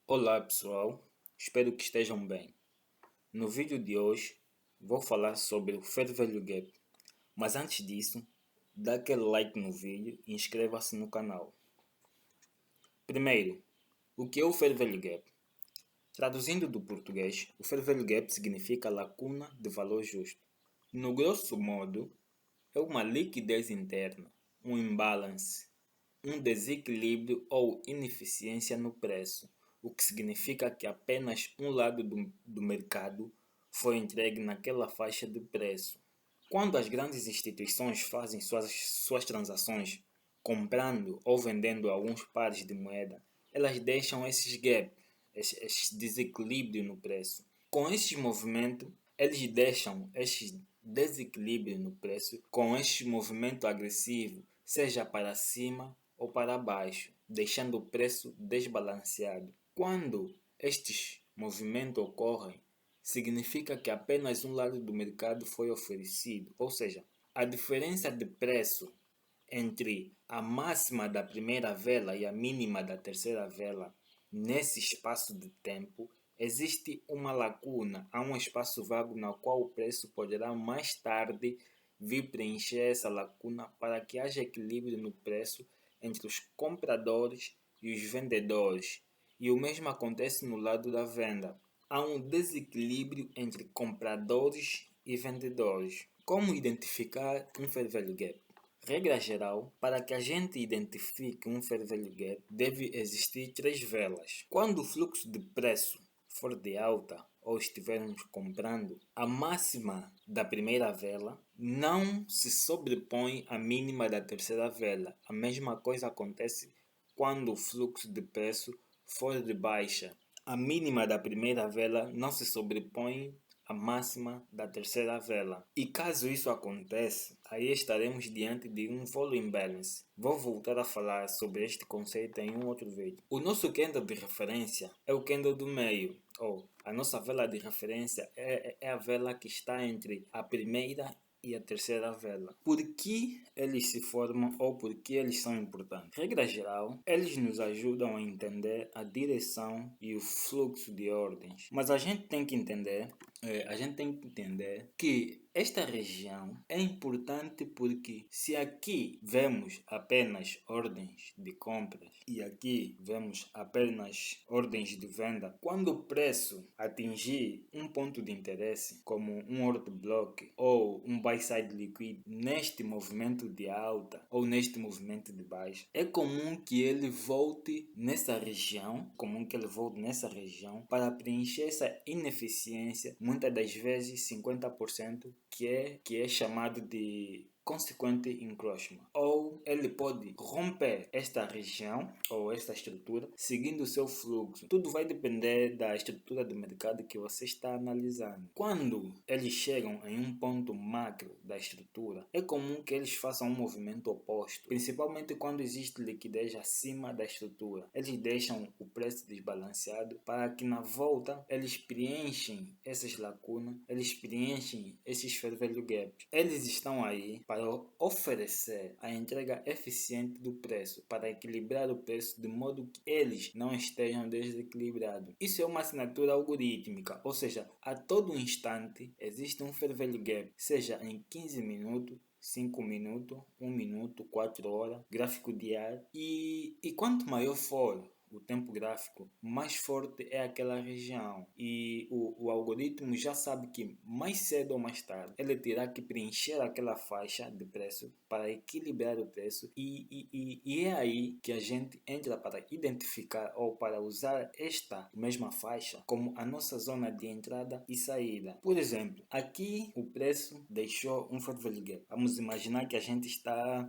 Olá pessoal, espero que estejam bem. No vídeo de hoje vou falar sobre o Fair Value Gap, mas antes disso, dá aquele like no vídeo e inscreva-se no canal. Primeiro, o que é o Fair Value Gap? Traduzindo do português, o Fair Value Gap significa lacuna de valor justo. No grosso modo, é uma liquidez interna, um imbalance, um desequilíbrio ou ineficiência no preço, o que significa que apenas um lado do mercado foi entregue naquela faixa de preço. Quando as grandes instituições fazem suas transações, comprando ou vendendo alguns pares de moeda, elas deixam esses gaps, esse desequilíbrio no preço. Com esses movimentos, eles deixam esse desequilíbrio no preço com este movimento agressivo, seja para cima ou para baixo, deixando o preço desbalanceado. Quando estes movimentos ocorrem, significa que apenas um lado do mercado foi oferecido, ou seja, a diferença de preço entre a máxima da primeira vela e a mínima da terceira vela, nesse espaço de tempo, existe uma lacuna, há um espaço vago no qual o preço poderá mais tarde vir preencher essa lacuna para que haja equilíbrio no preço entre os compradores e os vendedores. E o mesmo acontece no lado da venda. Há um desequilíbrio entre compradores e vendedores. Como identificar um fair value gap? Regra geral, para que a gente identifique um fair value gap, deve existir três velas. Quando o fluxo de preço for de alta ou estivermos comprando, a máxima da primeira vela não se sobrepõe à mínima da terceira vela. A mesma coisa acontece quando o fluxo de preço for de baixa. A mínima da primeira vela não se sobrepõe à máxima da terceira vela. E caso isso aconteça, aí estaremos diante de um volume imbalance. Vou voltar a falar sobre este conceito em um outro vídeo. O nosso candle de referência é o candle do meio, ou a nossa vela de referência é a vela que está entre a primeira e a terceira vela. Por que eles se formam ou por que eles são importantes? Regra geral, eles nos ajudam a entender a direção e o fluxo de ordens. Mas a gente tem que entender que esta região é importante porque se aqui vemos apenas ordens de compras e aqui vemos apenas ordens de venda, quando o preço atingir um ponto de interesse, como um order block ou um buy side liquid, neste movimento de alta ou neste movimento de baixa, é comum que ele volte nessa região, para preencher essa ineficiência, muitas das vezes 50%, que é chamado de consequente encroachment. Ou ele pode romper esta região ou esta estrutura seguindo o seu fluxo. Tudo vai depender da estrutura do mercado que você está analisando. Quando eles chegam em um ponto macro da estrutura, é comum que eles façam um movimento oposto, principalmente quando existe liquidez acima da estrutura. Eles deixam o preço desbalanceado para que na volta eles preenchem essas lacunas, eles preenchem esses fair value gaps. Eles estão aí para oferecer a entrega eficiente do preço, para equilibrar o preço de modo que eles não estejam desequilibrados. Isso é uma assinatura algorítmica, ou seja, a todo instante existe um fair value gap, seja em 15 minutos, 5 minutos, 1 minuto, 4 horas, gráfico diário e quanto maior for o tempo gráfico, mais forte é aquela região e o algoritmo já sabe que mais cedo ou mais tarde ele terá que preencher aquela faixa de preço para equilibrar o preço e é aí que a gente entra para identificar ou para usar esta mesma faixa como a nossa zona de entrada e saída. Por exemplo, aqui o preço deixou um fair value gap. Vamos imaginar que a gente está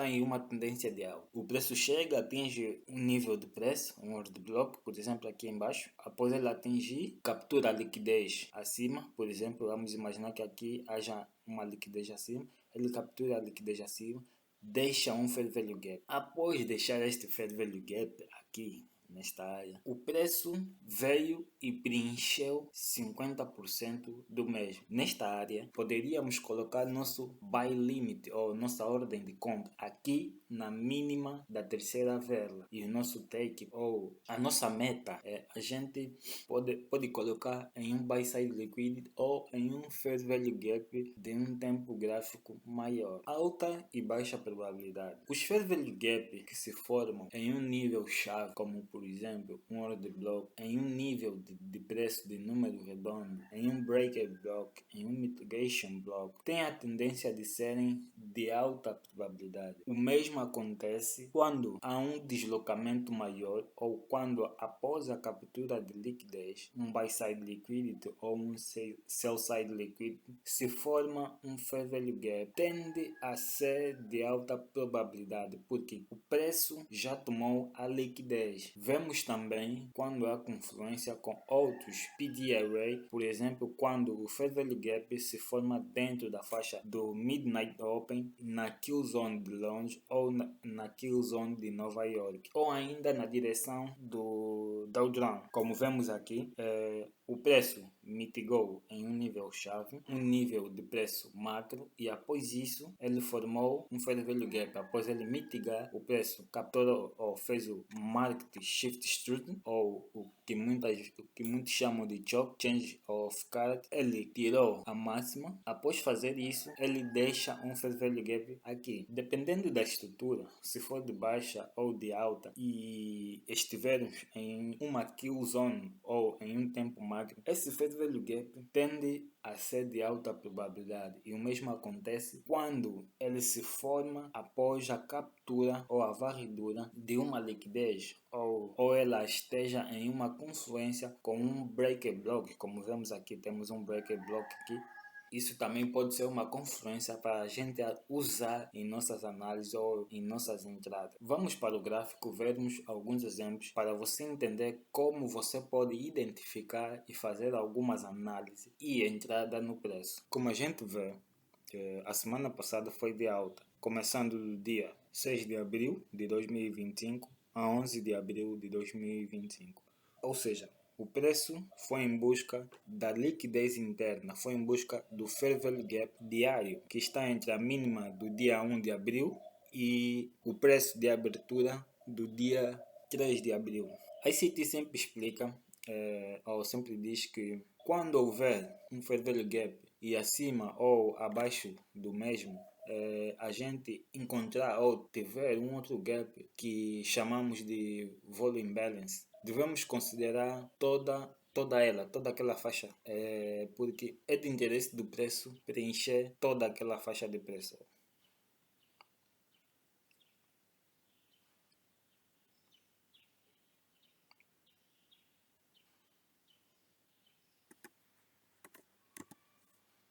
em uma tendência de alta. O preço chega, atinge um nível de preço, um order block, por exemplo, aqui embaixo. Após ele atingir, captura a liquidez acima, por exemplo, vamos imaginar que aqui haja uma liquidez acima, ele captura a liquidez acima, deixa um fair value gap. Após deixar este fair value gap aqui nesta área. O preço veio e preencheu 50% do mesmo. Nesta área, poderíamos colocar nosso buy limit ou nossa ordem de compra aqui na mínima da terceira vela. E o nosso take ou a nossa meta a gente pode colocar em um buy side liquidity ou em um fair value gap de um tempo gráfico maior. Alta e baixa probabilidade. Os fair value gap que se formam em um nível chave, como por exemplo um order block, em um nível de preço de número redondo, em um breaker block, em um mitigation block, têm a tendência de serem de alta probabilidade. O mesmo acontece quando há um deslocamento maior ou quando após a captura de liquidez, um buy side liquidity ou um sell side liquidity, se forma um fair value gap. Tende a ser de alta probabilidade porque o preço já tomou a liquidez. Vemos também quando há confluência com outros PD array, por exemplo, quando o fair value gap se forma dentro da faixa do Midnight Open, na kill zone de Londres ou na kill zone de Nova York, ou ainda na direção do Dow Jones. Como vemos aqui, o preço mitigou em um nível chave, um nível de preço macro, e após isso ele formou um fair value gap. Após ele mitigar, o preço capturou ou fez o market shift strut, ou o que muitos chamam de chop change of card. Ele tirou a máxima. Após fazer isso, ele deixa um fair value gap aqui. Dependendo da estrutura, se for de baixa ou de alta e estivermos em uma kill zone ou em um tempo macro, esse fair value gap tende a ser de alta probabilidade, e o mesmo acontece quando ele se forma após a captura ou a varredura de uma liquidez, ou ela esteja em uma confluência com um breaker block. Como vemos aqui, temos um breaker block aqui. Isso também pode ser uma confluência para a gente usar em nossas análises ou em nossas entradas. Vamos para o gráfico, vermos alguns exemplos para você entender como você pode identificar e fazer algumas análises e entrada no preço. Como a gente vê, a semana passada foi de alta, começando do dia 6 de abril de 2025 a 11 de abril de 2025. Ou seja, o preço foi em busca da liquidez interna, foi em busca do fair value gap diário, que está entre a mínima do dia 1 de abril e o preço de abertura do dia 3 de abril. A ICT sempre explica, ou sempre diz que quando houver um fair value gap e acima ou abaixo do mesmo, a gente encontrar ou tiver um outro gap que chamamos de volume balance, devemos considerar toda aquela faixa, porque é de interesse do preço preencher toda aquela faixa de preço.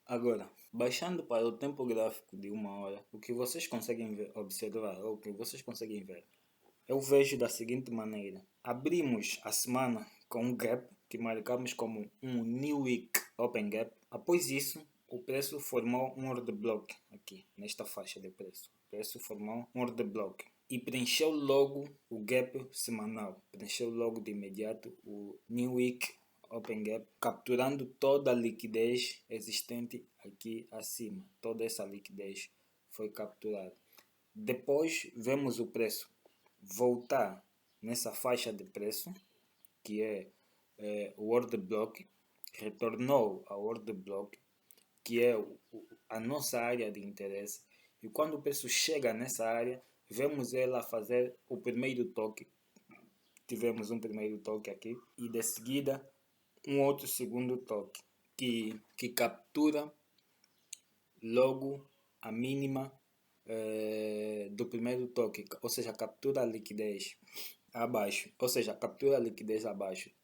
Agora, baixando para o tempo gráfico de 1 hora, o que vocês conseguem observar, ou o que vocês conseguem ver, eu vejo da seguinte maneira. Abrimos a semana com um gap que marcamos como um New Week Open Gap. Após isso, o preço formou um order block aqui, nesta faixa de preço. O preço formou um order block e preencheu logo o gap semanal. Preencheu logo de imediato o New Week Open Gap, capturando toda a liquidez existente aqui acima. Toda essa liquidez foi capturada. Depois vemos o preço voltar nessa faixa de preço, que é o order block, retornou ao order block, que é a nossa área de interesse, e quando o preço chega nessa área, vemos ela fazer o primeiro toque. Tivemos um primeiro toque aqui e de seguida um outro segundo toque que captura logo a mínima do primeiro toque, ou seja, captura a liquidez abaixo,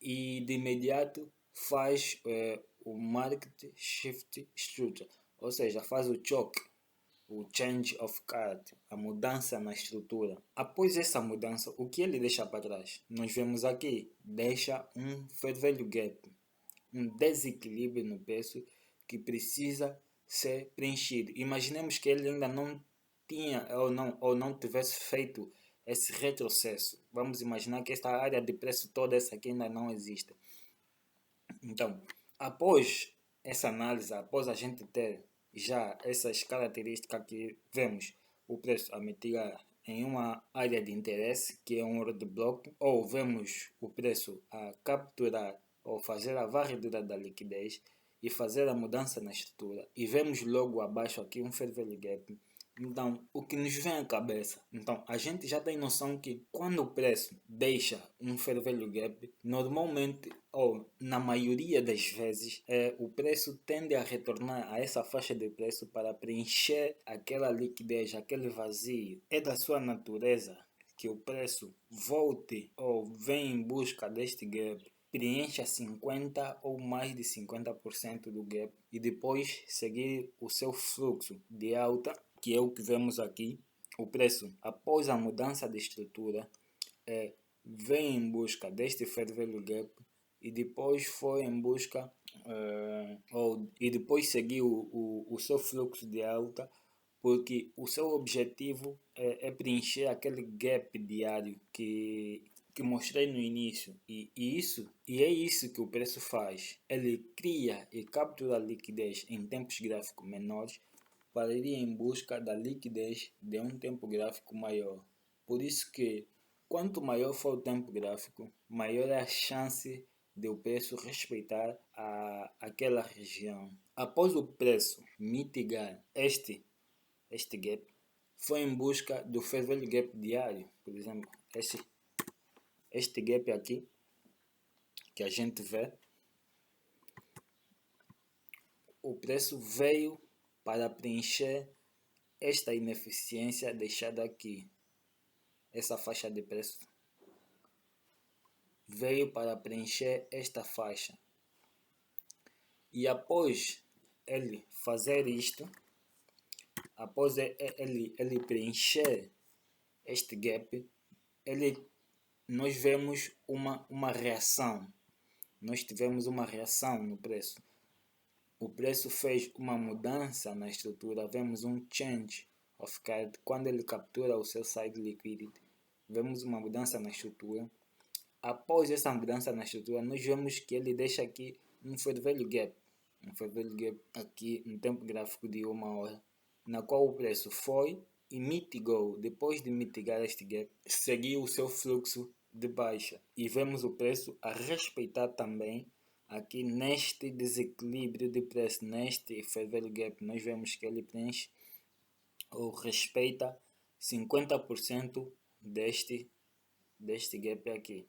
e de imediato faz o market shift structure, ou seja, faz o choke, o change of card, a mudança na estrutura. Após essa mudança, o que ele deixa para trás? Nós vemos aqui, deixa um fair value gap, um desequilíbrio no preço que precisa ser preenchido. Imaginemos que ele ainda não tinha ou não tivesse feito esse retrocesso. Vamos imaginar que esta área de preço toda, essa aqui ainda não existe. Então, após essa análise, após a gente ter já essas características que vemos o preço a mitigar em uma área de interesse, que é um roadblock, ou vemos o preço a capturar ou fazer a varredura da liquidez e fazer a mudança na estrutura, e vemos logo abaixo aqui um fair value gap. Então, o que nos vem à cabeça? Então, a gente já tem noção que quando o preço deixa um fair value gap, normalmente, ou na maioria das vezes, o preço tende a retornar a essa faixa de preço para preencher aquela liquidez, aquele vazio. É da sua natureza que o preço volte ou venha em busca deste gap, preencha 50% ou mais de 50% do gap e depois seguir o seu fluxo de alta, que é o que vemos aqui. O preço, após a mudança de estrutura, vem em busca deste fair value gap e depois foi em busca e depois seguiu o seu fluxo de alta, porque o seu objetivo é preencher aquele gap diário que mostrei no início, e é isso que o preço faz. Ele cria e captura a liquidez em tempos gráficos menores para ir em busca da liquidez de um tempo gráfico maior. Por isso que quanto maior for o tempo gráfico, maior é a chance de o preço respeitar aquela região. Após o preço mitigar este gap, foi em busca do fair value gap diário. Por exemplo, este gap aqui que a gente vê, o preço veio para preencher esta ineficiência deixada aqui. Essa faixa de preço veio para preencher esta faixa. E após ele fazer isto, após ele preencher este gap, nós vemos uma reação. Nós tivemos uma reação no preço. O preço fez uma mudança na estrutura. Vemos um change of card. Quando ele captura o seu side liquidity, vemos uma mudança na estrutura. Após essa mudança na estrutura, nós vemos que ele deixa aqui um fair value gap. Um fair value gap aqui no tempo gráfico de 1 hora, na qual o preço foi e mitigou. Depois de mitigar este gap, seguiu o seu fluxo de baixa. E vemos o preço a respeitar também aqui neste desequilíbrio de preço, neste fair value gap. Nós vemos que ele preenche ou respeita 50% deste gap aqui.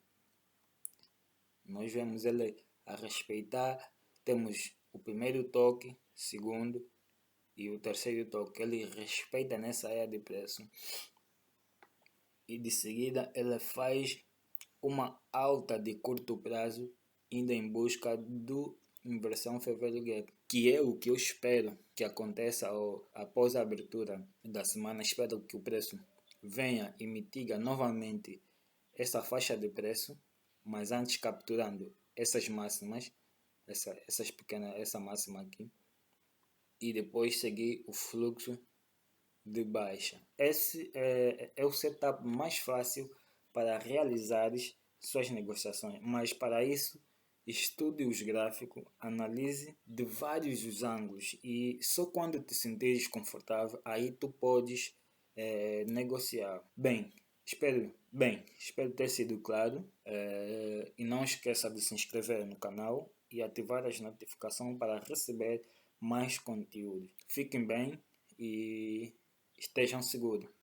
Nós vemos ele a respeitar. Temos o primeiro toque, segundo e o terceiro toque. Ele respeita nessa área de preço. E de seguida ele faz uma alta de curto prazo, indo em busca do inversão fair value gap, que é o que eu espero que aconteça após a abertura da semana. Espero que o preço venha e mitiga novamente essa faixa de preço, mas antes capturando essas máximas, essa máxima aqui, e depois seguir o fluxo de baixa. Esse é o setup mais fácil para realizar suas negociações, mas para isso estude os gráficos, analise de vários os ângulos, e só quando te sentires confortável aí tu podes negociar. Espero ter sido claro, e não esqueça de se inscrever no canal e ativar as notificações para receber mais conteúdo. Fiquem bem e estejam seguros.